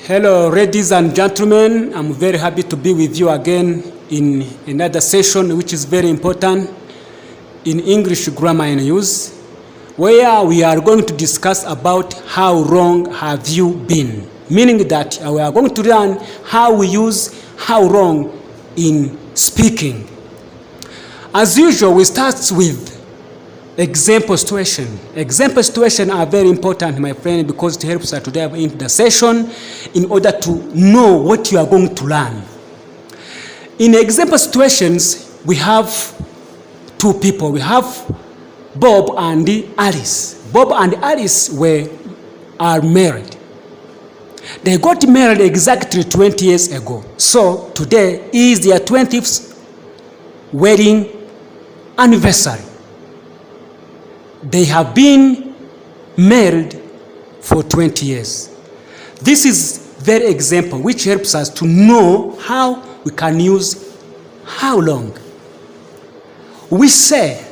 Hello, ladies and gentlemen. I'm very happy to be with you again in another session which is very important in English grammar and use, where we are going to discuss about how long have you been, meaning that we are going to learn how we use how long in speaking. As usual, we start with example situation. Example situation are very important, my friend, because it helps us to dive into the session in order to know what you are going to learn. In example situations, we have two people. We have Bob and Alice. Bob and Alice are married. They got married exactly 20 years ago. So today is their 20th wedding anniversary. They have been married for 20 years. This is very example which helps us to know how we can use how long. We say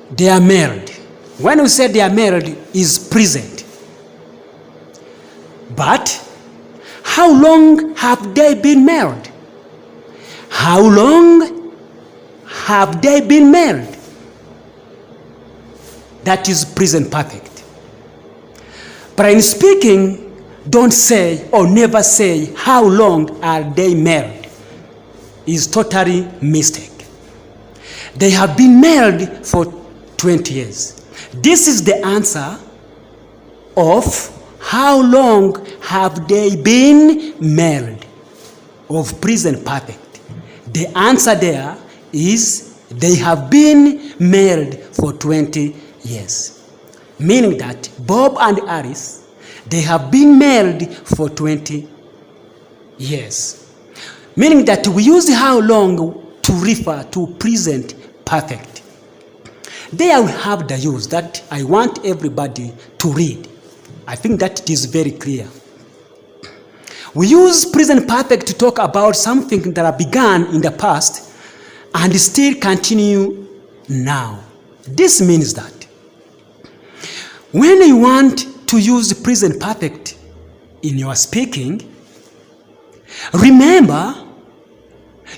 they are married. When we say they are married, is present. But how long have they been married? How long have they been married? That is present perfect. But in speaking, don't say or never say how long are they married. Is totally mistake. They have been married for 20 years. This is the answer of how long have they been married of present perfect. The answer there is they have been married for 20 years. Meaning that Bob and Alice, they have been married for 20 years. Meaning that we use how long to refer to present perfect. There we have the use that I want everybody to read. I think that it is very clear. We use present perfect to talk about something that began in the past and still continue now. This means that when you want to use present perfect in your speaking, remember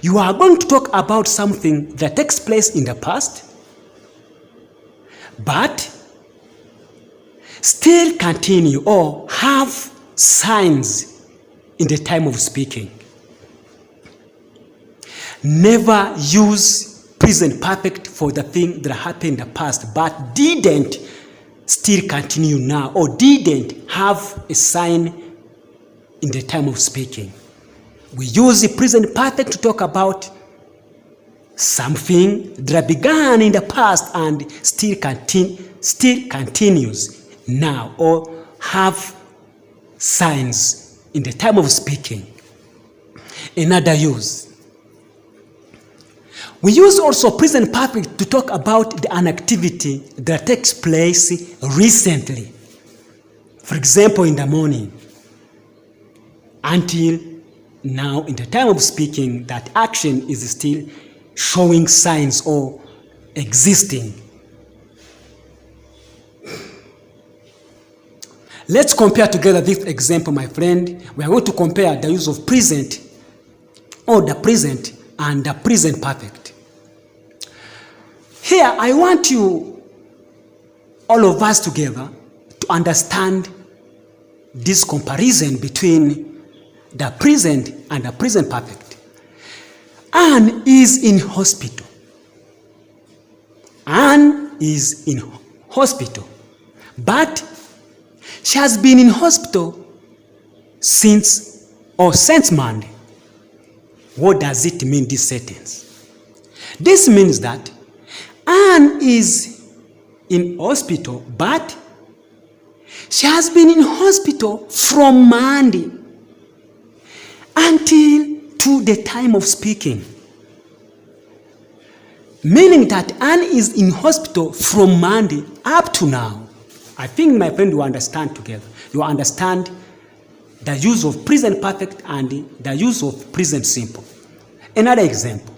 you are going to talk about something that takes place in the past, but still continue or have signs in the time of speaking. Never use present perfect for the thing that happened in the past but didn't still continue now or didn't have a sign in the time of speaking. We use the present perfect to talk about something that began in the past and still continues now or have signs in the time of speaking. Another use. We use also present perfect to talk about an activity that takes place recently. For example, in the morning. Until now, in the time of speaking, that action is still showing signs or existing. Let's compare together this example, my friend. We are going to compare the use of present or the present and the present perfect. Here, I want you, all of us together, to understand this comparison between the present and the present perfect. Anne is in hospital. Anne is in hospital. But she has been in hospital since Monday. What does it mean, this sentence? This means that Anne is in hospital, but she has been in hospital from Monday until to the time of speaking. Meaning that Anne is in hospital from Monday up to now. I think, my friend, you understand together. You understand the use of present perfect and the use of present simple. Another example.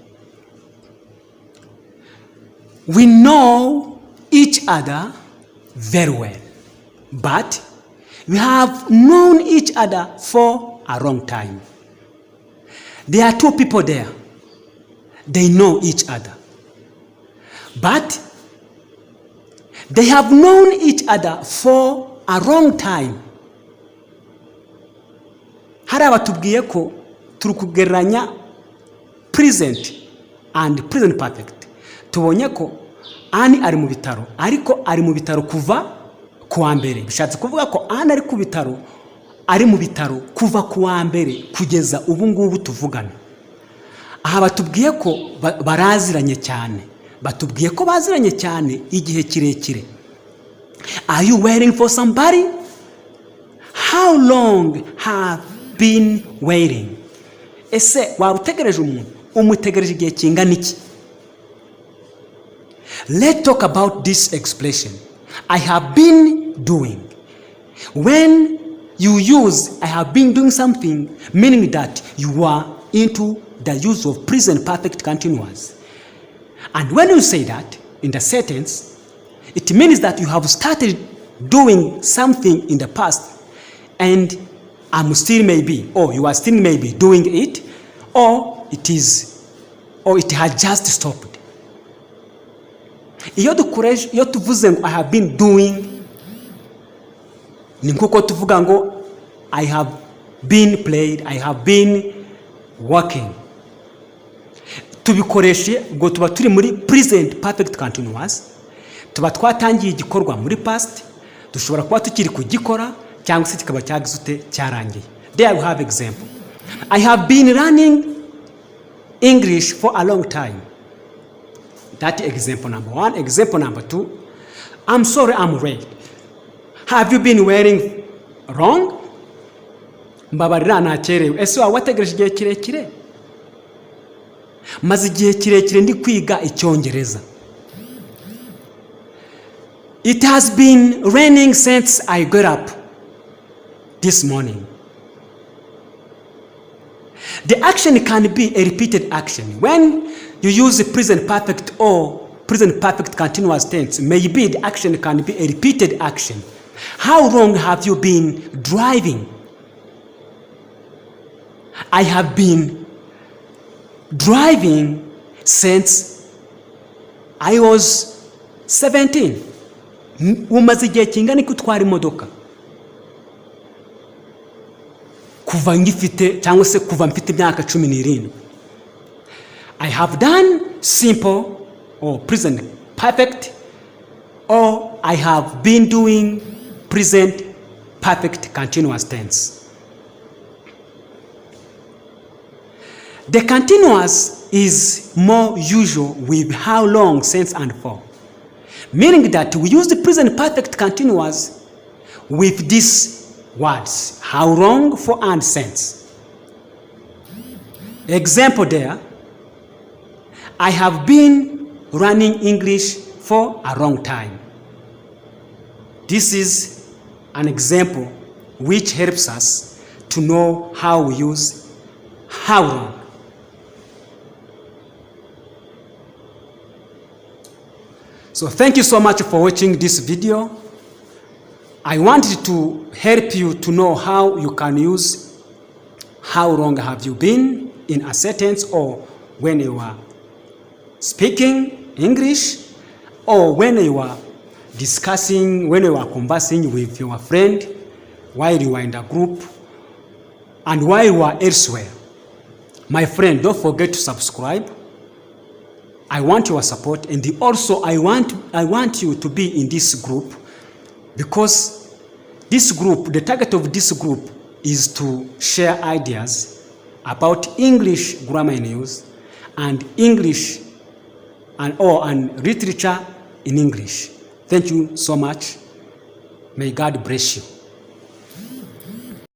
We know each other very well, but We have known each other for a long time. There are two people there. They know each other. But they have known each other for a long time. Hari abatubwiye ko turi kugereranya present and present perfect. Tubonye ko Ani ari mu bitaro, ariko ari mu bitaro kuva kuwa mbere. Bishatse kuvuga ko Ani ari ku bitaro, ari mu bitaro kuva kuwa mbere kugeza ubu ngubu tuvugana. Aha batubwiye ko baraziranye cyane. Batubwiye ko baziranye cyane igihe kirekire. Are you waiting for somebody? How long have been waiting? Ese waba utegereje umuntu? Umutegereje igihe kingana iki? Let's talk about this expression. I have been doing. When you use I have been doing something, meaning that you are into the use of present perfect continuous. And when you say that in the sentence, it means that you have started doing something in the past and I'm still maybe, or you are still maybe doing it, or it has just stopped. Iyo tuvuze ngo I have been doing, ni nkuko tuvuga ngo I have been played, I have been working. Tubikoreshe ngo tuba turi muri present perfect continuous, tuba twatangiye igikorwa muri past, dushobora kuba tukiri kugikora cyangwa se kikaba cyagizute cyarangiye. There we have example. I have been learning English for a long time. That example number 1. Example number 2. I'm sorry, I'm late. Have you been wearing wrong? Mbabarira nakerewe. Ese wategereje igihe kirekire? Maze igihe kirekire ndi kwiga Icyongereza. It has been raining since I got up this morning. The action can be a repeated action. When you use the present perfect or present perfect continuous tense, maybe the action can be a repeated action. How long have you been driving? I have been driving since I was 17. Umaze igihe kingana iki utwara imodoka? Kuva ngifite cyangwa se kuva mfite imyaka 17. I have done simple or present perfect, or I have been doing present perfect continuous tense. The continuous is more usual with how long, since, and for, meaning that we use the present perfect continuous with these words: how long, for, and since. Example there: I have been learning English for a long time. This is an example which helps us to know how we use how long. So thank you so much for watching this video. I wanted to help you to know how you can use how long have you been in a sentence, or when you are speaking English, or when you are discussing, when you are conversing with your friend, while you are in the group, and while you are elsewhere. My friend, don't forget to subscribe. I want your support, and also I want you to be in this group, because this group, the target of this group is to share ideas about English grammar in use and English and literature in English. Thank you so much. May God bless you.